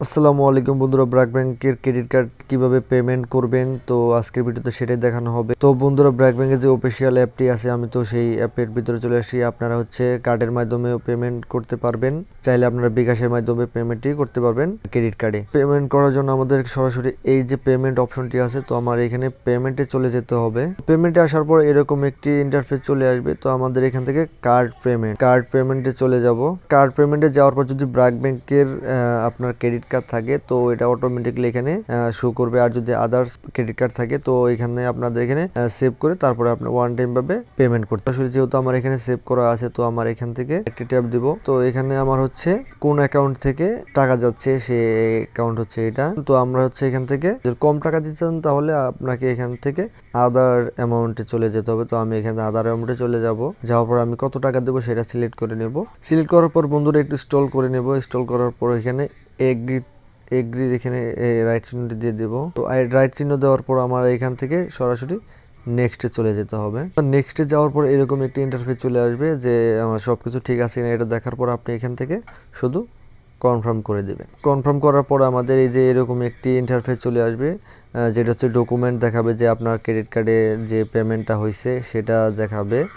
আসসালামু আলাইকুম বন্ধুরা, ব্র্যাক ব্যাংকের ক্রেডিট কার্ড কিভাবে পেমেন্ট করবেন তো আজকের ভিডিওতে সেটাই দেখানো হবে। তো বন্ধুরা, ব্র্যাক ব্যাংকের যে অফিসিয়াল অ্যাপটি আছে আমি তো সেই অ্যাপের ভিতরে চলে আসি। আপনারা কার্ডের মাধ্যমে পেমেন্ট করতে পারবেন, চাইলে আপনারা বিকাশের মাধ্যমে পেমেন্টই করতে পারবেন। ক্রেডিট কার্ডে পেমেন্ট করার জন্য আমাদের সরাসরি এই যে পেমেন্ট অপশনটি আছে, তো আমার এখানে পেমেন্টে চলে যেতে হবে। পেমেন্টে আসার পর এরকম একটি ইন্টারফেস চলে আসবে। তো আমাদের এখান থেকে কার্ড পেমেন্টে চলে যাব। কার্ড পেমেন্টে যাওয়ার পর যদি ব্র্যাক ব্যাংকের আপনার ক্রেডিট কার্ড থাকে তো এটা অটোমেটিকলি এখানে শো করবে। আর যদি আদার্স ক্রেডিট কার্ড থাকে তো এখানে আপনাদের এখানে সেভ করে তারপরে আপনি ওয়ান টাইম ভাবে পেমেন্ট করতে। আসলে যেহেতু আমার এখানে সেভ করা আছে তো আমার এখান থেকে একটি ট্যাব দিব। তো এখানে আমার কোন অ্যাকাউন্ট থেকে টাকা যাচ্ছে সে অ্যাকাউন্ট এটা। তো আমরা এখান থেকে যদি কম টাকা দিচ্ছেন তাহলে আপনাকে এখান থেকে আদার অ্যামাউন্টে চলে যেতে হবে। তো আমি এখানে আদার অ্যামাউন্টে চলে যাব। যাওয়ার পর আমি কত টাকা দেবো সেটা সিলেক্ট করে নেব। সিলেক্ট করার পর বন্ধুরা একটু স্টল করে নেব। স্টল করার পর এখানে এগ্রির এখানে রাইট চিহ্নটি দিয়ে দেবো। তো রাইট চিহ্ন দেওয়ার পর আমার এখান থেকে সরাসরি নেক্সটে চলে যেতে হবে। নেক্সটে যাওয়ার পর এরকম একটি ইন্টারফেস চলে আসবে যে আমার সবকিছু ঠিক আছে কিনা এটা দেখার পর আপনি এখান থেকে শুধু কনফার্ম করে দেবেন। কনফার্ম করার পর আমাদের এই যে এরকম একটি ইন্টারফেস চলে আসবে, যেটা ডকুমেন্ট দেখাবে যে আপনার ক্রেডিট কার্ডে যে পেমেন্টটা হয়েছে সেটা দেখাবে।